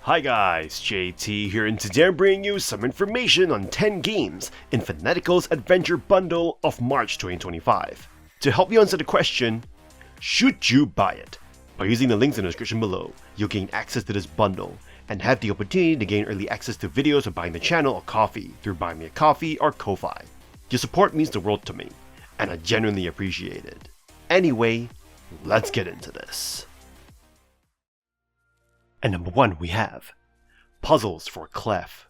Hi guys, JT here, and today I'm bringing you some information on 10 games in Fanatical's Adventure Bundle of March 2025. To help you answer the question, should you buy it? By using the links in the description below, you'll gain access to this bundle and have the opportunity to gain early access to videos of buying the channel or coffee through Buy Me a Coffee or Ko-Fi. Your support means the world to me, and I genuinely appreciate it. Anyway, let's get into this. And number 1 we have Puzzles For Clef,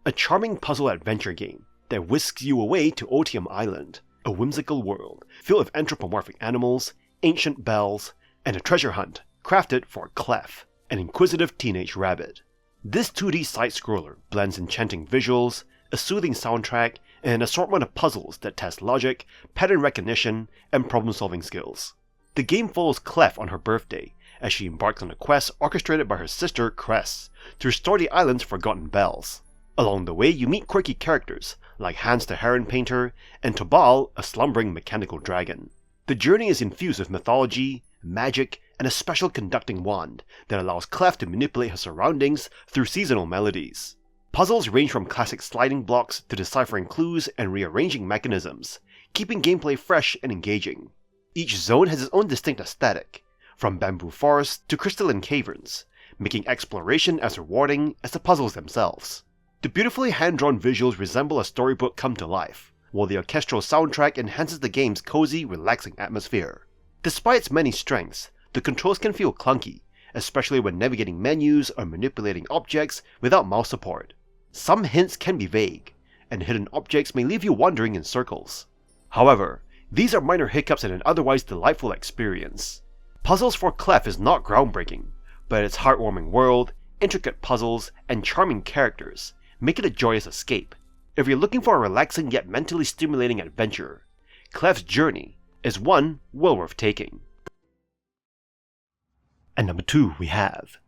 a charming puzzle adventure game that whisks you away to Otium Island, a whimsical world filled with anthropomorphic animals, ancient bells, and a treasure hunt crafted for Clef, an inquisitive teenage rabbit. This 2D side-scroller blends enchanting visuals, a soothing soundtrack, and an assortment of puzzles that test logic, pattern recognition, and problem-solving skills. The game follows Clef on her birthday as she embarks on a quest orchestrated by her sister Cress to restore the island's forgotten bells. Along the way, you meet quirky characters like Hans the Heron Painter and Tobal, a slumbering mechanical dragon. The journey is infused with mythology, magic, and a special conducting wand that allows Clef to manipulate her surroundings through seasonal melodies. Puzzles range from classic sliding blocks to deciphering clues and rearranging mechanisms, keeping gameplay fresh and engaging. Each zone has its own distinct aesthetic, from bamboo forests to crystalline caverns, making exploration as rewarding as the puzzles themselves. The beautifully hand-drawn visuals resemble a storybook come to life, while the orchestral soundtrack enhances the game's cozy, relaxing atmosphere. Despite its many strengths, the controls can feel clunky, especially when navigating menus or manipulating objects without mouse support. Some hints can be vague, and hidden objects may leave you wandering in circles. However, these are minor hiccups in an otherwise delightful experience. Puzzles For Clef is not groundbreaking, but its heartwarming world, intricate puzzles, and charming characters make it a joyous escape. If you're looking for a relaxing yet mentally stimulating adventure, Clef's journey is one well worth taking. And number 2 we have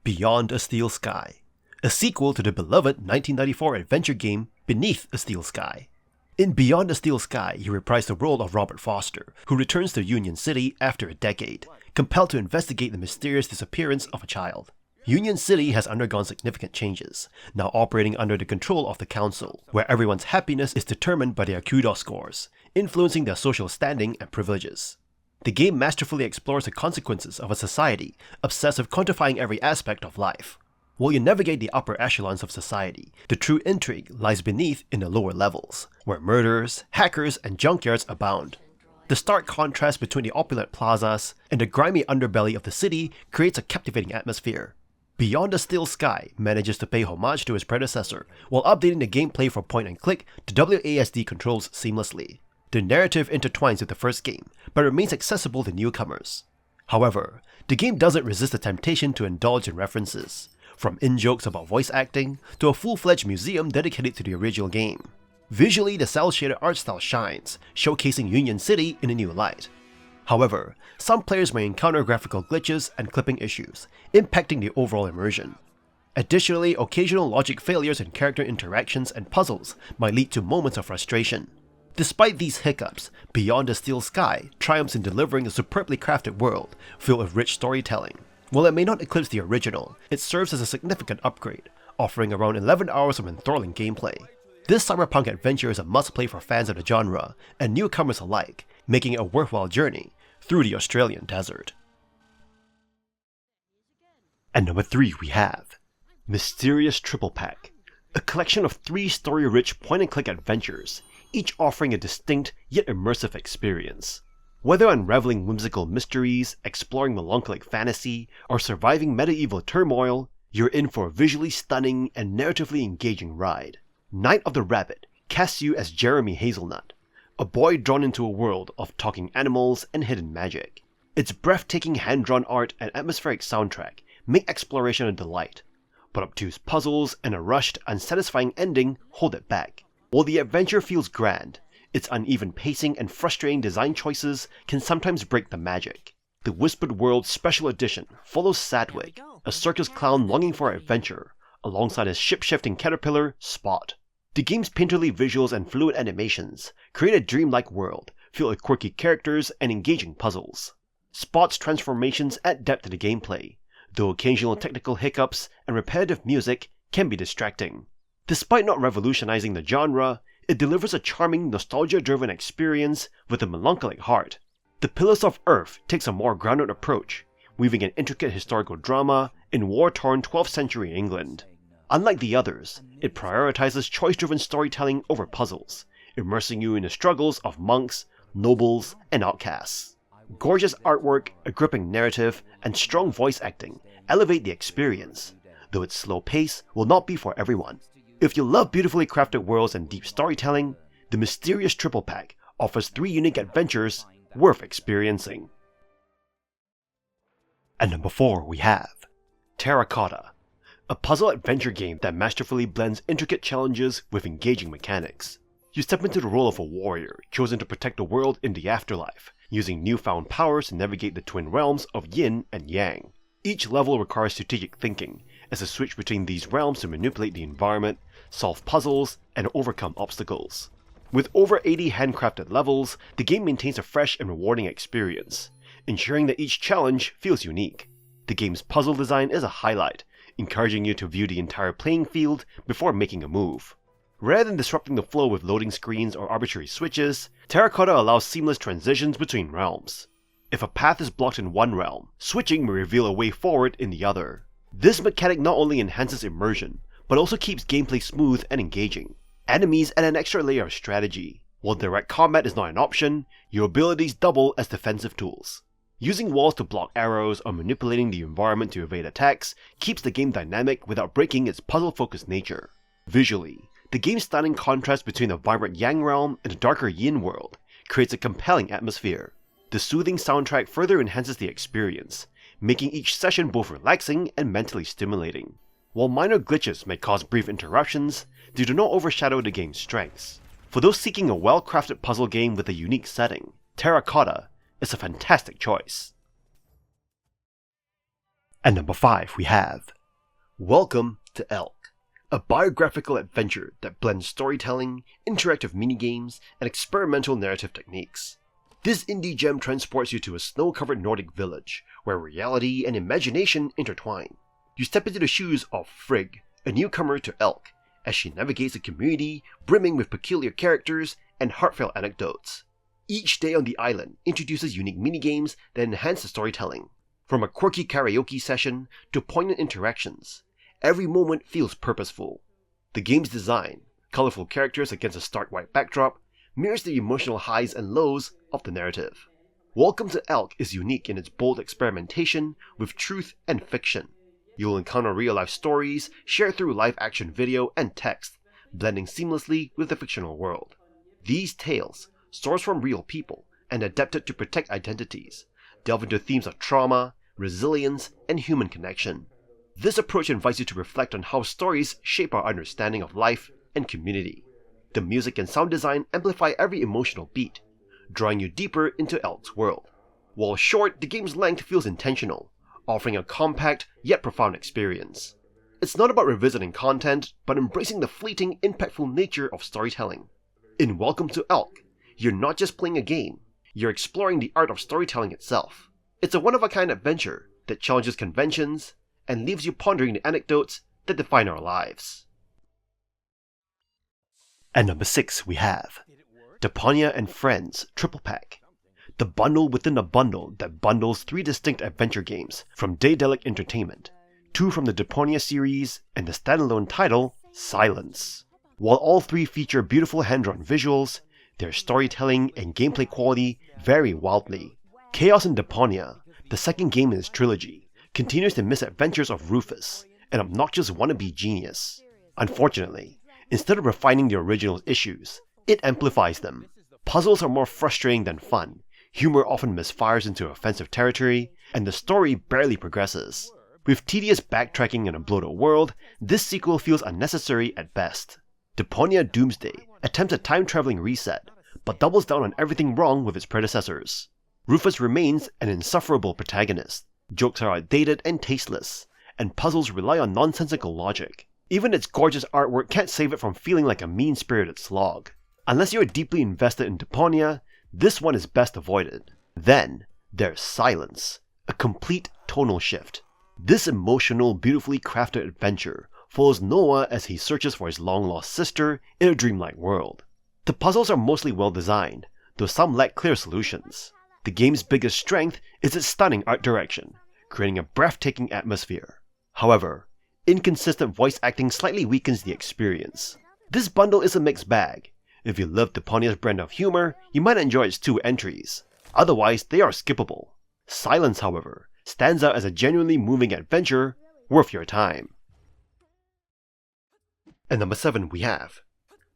Beyond a Steel Sky, a sequel to the beloved 1994 adventure game Beneath a Steel Sky. In Beyond a Steel Sky, you reprise the role of Robert Foster, who returns to Union City after a decade, compelled to investigate the mysterious disappearance of a child. Union City has undergone significant changes, now operating under the control of the council, where everyone's happiness is determined by their kudos scores, influencing their social standing and privileges. The game masterfully explores the consequences of a society obsessed with quantifying every aspect of life. While you navigate the upper echelons of society, the true intrigue lies beneath in the lower levels, where murders, hackers, and junkyards abound. The stark contrast between the opulent plazas and the grimy underbelly of the city creates a captivating atmosphere. Beyond the Steel Sky manages to pay homage to its predecessor, while updating the gameplay from point-and-click to WASD controls seamlessly. The narrative intertwines with the first game, but remains accessible to newcomers. However, the game doesn't resist the temptation to indulge in references, from in-jokes about voice acting to a full-fledged museum dedicated to the original game. Visually, the cel-shaded art style shines, showcasing Union City in a new light. However, some players may encounter graphical glitches and clipping issues, impacting the overall immersion. Additionally, occasional logic failures in character interactions and puzzles might lead to moments of frustration. Despite these hiccups, Beyond the Steel Sky triumphs in delivering a superbly crafted world filled with rich storytelling. While it may not eclipse the original, it serves as a significant upgrade, offering around 11 hours of enthralling gameplay. This cyberpunk adventure is a must-play for fans of the genre and newcomers alike, making it a worthwhile journey through the Australian desert. And number 3 we have Mysterious Triple Pack, a collection of 3 story-rich point-and-click adventures, each offering a distinct yet immersive experience. Whether unraveling whimsical mysteries, exploring melancholic fantasy, or surviving medieval turmoil, you're in for a visually stunning and narratively engaging ride. Night of the Rabbit casts you as Jeremy Hazelnut, a boy drawn into a world of talking animals and hidden magic. Its breathtaking hand-drawn art and atmospheric soundtrack make exploration a delight, but obtuse puzzles and a rushed, unsatisfying ending hold it back. While the adventure feels grand, its uneven pacing and frustrating design choices can sometimes break the magic. The Whispered World Special Edition follows Sadwick, a circus clown longing for adventure, alongside his ship-shifting caterpillar, Spot. The game's painterly visuals and fluid animations create a dreamlike world filled with quirky characters and engaging puzzles. Spot's transformations add depth to the gameplay, though occasional technical hiccups and repetitive music can be distracting. Despite not revolutionizing the genre, it delivers a charming, nostalgia-driven experience with a melancholic heart. The Pillars of Earth takes a more grounded approach, weaving an intricate historical drama in war-torn 12th century England. Unlike the others, it prioritizes choice-driven storytelling over puzzles, immersing you in the struggles of monks, nobles, and outcasts. Gorgeous artwork, a gripping narrative, and strong voice acting elevate the experience, though its slow pace will not be for everyone. If you love beautifully crafted worlds and deep storytelling, the mysterious triple pack offers 3 unique adventures worth experiencing. At number 4 we have TERRACOTTA, a puzzle adventure game that masterfully blends intricate challenges with engaging mechanics. You step into the role of a warrior chosen to protect the world in the afterlife, using newfound powers to navigate the twin realms of yin and yang. Each level requires strategic thinking, as you switch between these realms to manipulate the environment, solve puzzles, and overcome obstacles. With over 80 handcrafted levels, the game maintains a fresh and rewarding experience, ensuring that each challenge feels unique. The game's puzzle design is a highlight, encouraging you to view the entire playing field before making a move. Rather than disrupting the flow with loading screens or arbitrary switches, TERRACOTTA allows seamless transitions between realms. If a path is blocked in one realm, switching may reveal a way forward in the other. This mechanic not only enhances immersion, but also keeps gameplay smooth and engaging. Enemies add an extra layer of strategy. While direct combat is not an option, your abilities double as defensive tools. Using walls to block arrows or manipulating the environment to evade attacks keeps the game dynamic without breaking its puzzle-focused nature. Visually, the game's stunning contrast between the vibrant Yang realm and the darker Yin world creates a compelling atmosphere. The soothing soundtrack further enhances the experience, making each session both relaxing and mentally stimulating. While minor glitches may cause brief interruptions, they do not overshadow the game's strengths. For those seeking a well-crafted puzzle game with a unique setting, TERRACOTTA is a fantastic choice. At number 5 we have Welcome to Elk, a biographical adventure that blends storytelling, interactive minigames, and experimental narrative techniques. This indie gem transports you to a snow-covered Nordic village, where reality and imagination intertwine. You step into the shoes of Frigg, a newcomer to Elk, as she navigates a community brimming with peculiar characters and heartfelt anecdotes. Each day on the island introduces unique minigames that enhance the storytelling. From a quirky karaoke session to poignant interactions, every moment feels purposeful. The game's design, colorful characters against a stark white backdrop, mirrors the emotional highs and lows of the narrative. Welcome to Elk is unique in its bold experimentation with truth and fiction. You'll encounter real-life stories shared through live-action video and text, blending seamlessly with the fictional world. These tales, sourced from real people and adapted to protect identities, delve into themes of trauma, resilience, and human connection. This approach invites you to reflect on how stories shape our understanding of life and community. The music and sound design amplify every emotional beat, drawing you deeper into Elk's world. While short, the game's length feels intentional, offering a compact yet profound experience. It's not about revisiting content, but embracing the fleeting, impactful nature of storytelling. In Welcome to Elk, you're not just playing a game, you're exploring the art of storytelling itself. It's a one-of-a-kind adventure that challenges conventions and leaves you pondering the anecdotes that define our lives. At number 6 we have Deponia and Friends Triple Pack, the bundle within a bundle that bundles 3 distinct adventure games from Daedalic Entertainment, 2 from the Deponia series, and the standalone title, Silence. While all 3 feature beautiful hand-drawn visuals, their storytelling and gameplay quality vary wildly. Chaos in Deponia, the second game in its trilogy, continues the misadventures of Rufus, an obnoxious wannabe genius. Unfortunately, instead of refining the original's issues, it amplifies them. Puzzles are more frustrating than fun, humor often misfires into offensive territory, and the story barely progresses. With tedious backtracking in a bloated world, this sequel feels unnecessary at best. Deponia Doomsday attempts a time-traveling reset, but doubles down on everything wrong with its predecessors. Rufus remains an insufferable protagonist. Jokes are outdated and tasteless, and puzzles rely on nonsensical logic. Even its gorgeous artwork can't save it from feeling like a mean-spirited slog. Unless you're deeply invested in Deponia, this one is best avoided. Then, there's Silence, a complete tonal shift. This emotional, beautifully crafted adventure follows Noah as he searches for his long-lost sister in a dreamlike world. The puzzles are mostly well-designed, though some lack clear solutions. The game's biggest strength is its stunning art direction, creating a breathtaking atmosphere. However, inconsistent voice acting slightly weakens the experience. This bundle is a mixed bag. If you love Deponia's brand of humor, you might enjoy its 2 entries. Otherwise, they are skippable. Silence, however, stands out as a genuinely moving adventure worth your time. At number 7 we have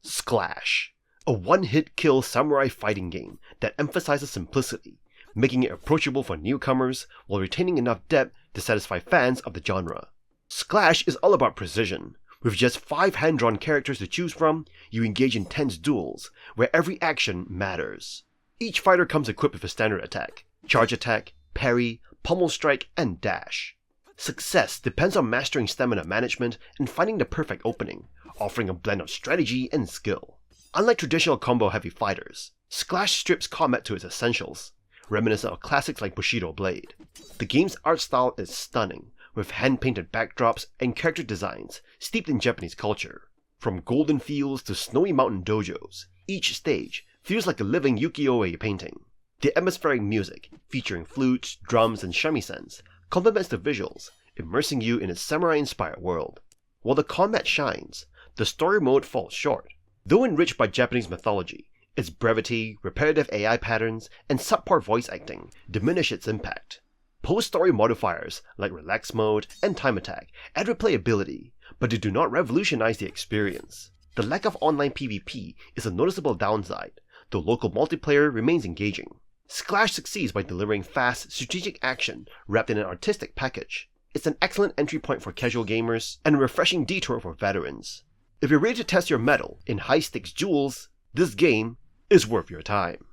Sclash, a one-hit kill samurai fighting game that emphasizes simplicity, making it approachable for newcomers while retaining enough depth to satisfy fans of the genre. Sclash is all about precision. With just 5 hand-drawn characters to choose from, you engage in tense duels, where every action matters. Each fighter comes equipped with a standard attack, charge attack, parry, pommel strike, and dash. Success depends on mastering stamina management and finding the perfect opening, offering a blend of strategy and skill. Unlike traditional combo-heavy fighters, Sclash strips combat to its essentials, reminiscent of classics like Bushido Blade. The game's art style is stunning, with hand-painted backdrops and character designs steeped in Japanese culture. From golden fields to snowy mountain dojos, each stage feels like a living ukiyo-e painting. The atmospheric music, featuring flutes, drums, and shamisen, complements the visuals, immersing you in its samurai-inspired world. While the combat shines, the story mode falls short. Though enriched by Japanese mythology, its brevity, repetitive AI patterns, and subpar voice acting diminish its impact. Post-story modifiers like relax mode and time attack add replayability, but they do not revolutionize the experience. The lack of online PvP is a noticeable downside, though local multiplayer remains engaging. Sclash succeeds by delivering fast, strategic action wrapped in an artistic package. It's an excellent entry point for casual gamers and a refreshing detour for veterans. If you're ready to test your mettle in high-stakes duels, this game is worth your time.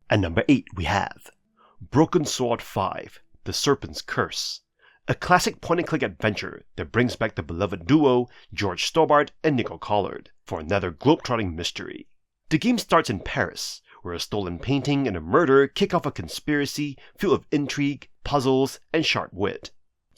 At number 8 we have Broken Sword 5, The Serpent's Curse, a classic point-and-click adventure that brings back the beloved duo George Stobart and Nicole Collard for another globe-trotting mystery. The game starts in Paris, where a stolen painting and a murder kick off a conspiracy filled with intrigue, puzzles, and sharp wit.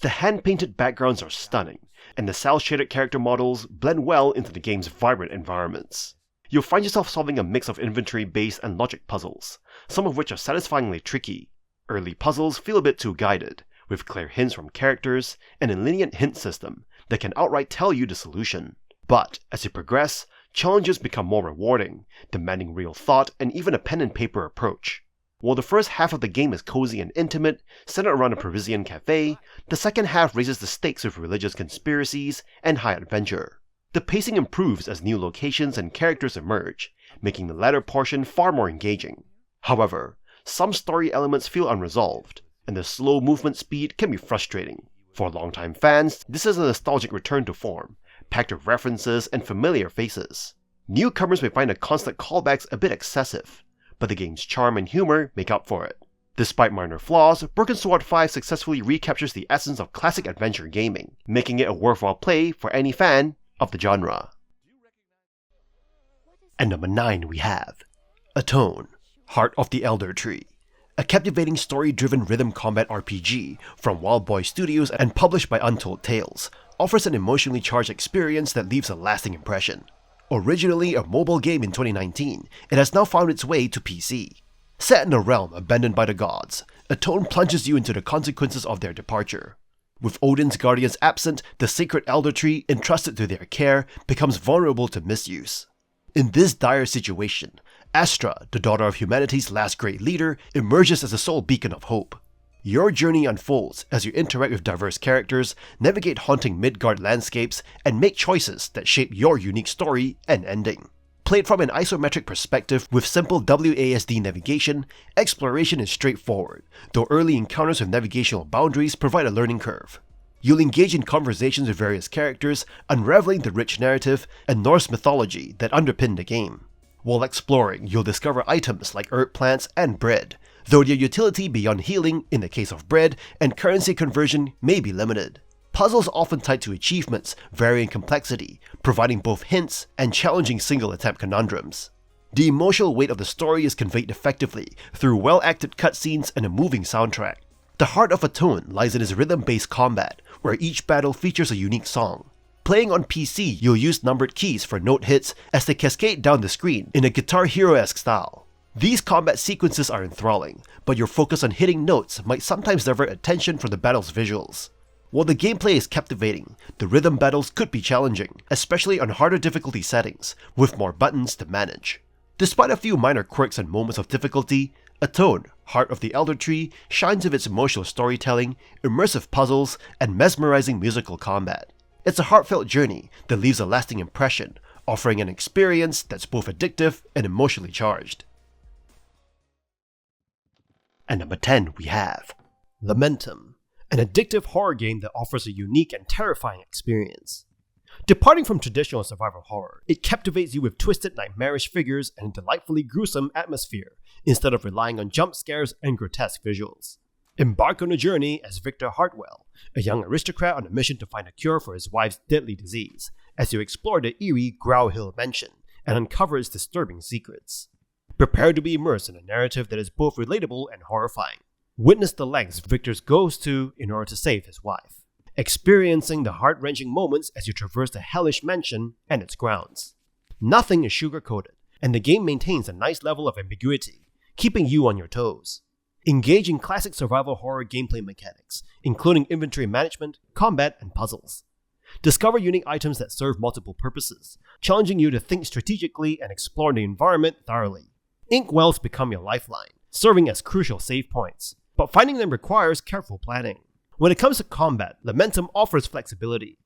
The hand-painted backgrounds are stunning, and the cel-shaded character models blend well into the game's vibrant environments. You'll find yourself solving a mix of inventory-based and logic puzzles, some of which are satisfyingly tricky. Early puzzles feel a bit too guided, with clear hints from characters and a lenient hint system that can outright tell you the solution. But as you progress, challenges become more rewarding, demanding real thought and even a pen-and-paper approach. While the first half of the game is cozy and intimate, centered around a Parisian cafe, the second half raises the stakes with religious conspiracies and high adventure. The pacing improves as new locations and characters emerge, making the latter portion far more engaging. However, some story elements feel unresolved, and the slow movement speed can be frustrating. For longtime fans, this is a nostalgic return to form, packed with references and familiar faces. Newcomers may find the constant callbacks a bit excessive, but the game's charm and humor make up for it. Despite minor flaws, Broken Sword 5 successfully recaptures the essence of classic adventure gaming, making it a worthwhile play for any fan of the genre. At number 9 we have ATONE, Heart of the Elder Tree, a captivating story-driven rhythm combat RPG from Wild Boy Studios and published by Untold Tales, offers an emotionally charged experience that leaves a lasting impression. Originally a mobile game in 2019, it has now found its way to PC. Set in a realm abandoned by the gods, ATONE plunges you into the consequences of their departure. With Odin's guardians absent, the sacred elder tree entrusted to their care becomes vulnerable to misuse. In this dire situation, Astra, the daughter of humanity's last great leader, emerges as a sole beacon of hope. Your journey unfolds as you interact with diverse characters, navigate haunting Midgard landscapes, and make choices that shape your unique story and ending. Played from an isometric perspective with simple WASD navigation, exploration is straightforward, though early encounters with navigational boundaries provide a learning curve. You'll engage in conversations with various characters, unraveling the rich narrative and Norse mythology that underpin the game. While exploring, you'll discover items like herb plants and bread, though their utility beyond healing in the case of bread and currency conversion may be limited. Puzzles often tied to achievements vary in complexity, providing both hints and challenging single-attempt conundrums. The emotional weight of the story is conveyed effectively through well-acted cutscenes and a moving soundtrack. The heart of ATONE lies in its rhythm-based combat, where each battle features a unique song. Playing on PC, you'll use numbered keys for note hits as they cascade down the screen in a Guitar Hero-esque style. These combat sequences are enthralling, but your focus on hitting notes might sometimes divert attention from the battle's visuals. While the gameplay is captivating, the rhythm battles could be challenging, especially on harder difficulty settings, with more buttons to manage. Despite a few minor quirks and moments of difficulty, ATONE, Heart of the Elder Tree, shines with its emotional storytelling, immersive puzzles, and mesmerizing musical combat. It's a heartfelt journey that leaves a lasting impression, offering an experience that's both addictive and emotionally charged. At number 10 we have Lamentum, an addictive horror game that offers a unique and terrifying experience. Departing from traditional survival horror, it captivates you with twisted nightmarish figures and a delightfully gruesome atmosphere, instead of relying on jump scares and grotesque visuals. Embark on a journey as Victor Hartwell, a young aristocrat on a mission to find a cure for his wife's deadly disease, as you explore the eerie Growl Hill mansion and uncover its disturbing secrets. Prepare to be immersed in a narrative that is both relatable and horrifying. Witness the lengths Victor goes to in order to save his wife, experiencing the heart-wrenching moments as you traverse the hellish mansion and its grounds. Nothing is sugar-coated, and the game maintains a nice level of ambiguity, keeping you on your toes. Engage in classic survival horror gameplay mechanics, including inventory management, combat, and puzzles. Discover unique items that serve multiple purposes, challenging you to think strategically and explore the environment thoroughly. Inkwells become your lifeline, serving as crucial save points, but finding them requires careful planning. When it comes to combat, Lamentum offers flexibility.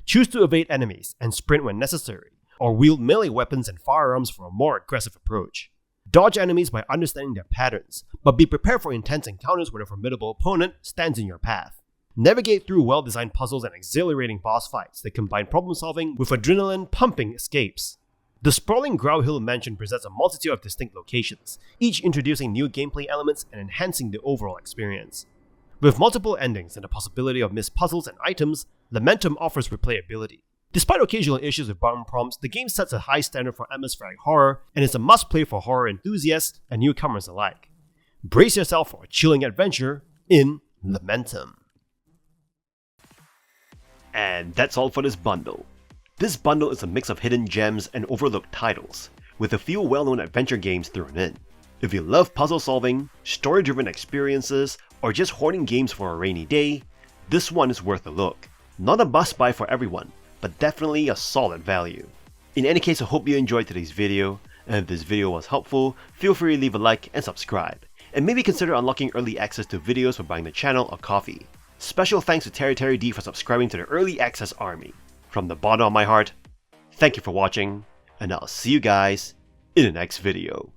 Choose to evade enemies and sprint when necessary, or wield melee weapons and firearms for a more aggressive approach. Dodge enemies by understanding their patterns, but be prepared for intense encounters when a formidable opponent stands in your path. Navigate through well-designed puzzles and exhilarating boss fights that combine problem-solving with adrenaline-pumping escapes. The sprawling Growl Hill mansion presents a multitude of distinct locations, each introducing new gameplay elements and enhancing the overall experience. With multiple endings and the possibility of missed puzzles and items, Lamentum offers replayability. Despite occasional issues with button prompts, the game sets a high standard for atmospheric horror and is a must-play for horror enthusiasts and newcomers alike. Brace yourself for a chilling adventure in Lamentum. And that's all for this bundle. This bundle is a mix of hidden gems and overlooked titles, with a few well-known adventure games thrown in. If you love puzzle solving, story-driven experiences, or just hoarding games for a rainy day, this one is worth a look. Not a must-buy for everyone, but definitely a solid value. In any case, I hope you enjoyed today's video, and if this video was helpful, feel free to leave a like and subscribe, and maybe consider unlocking early access to videos by buying the channel a coffee. Special thanks to Terry D for subscribing to the early access army. From the bottom of my heart, thank you for watching, and I'll see you guys in the next video.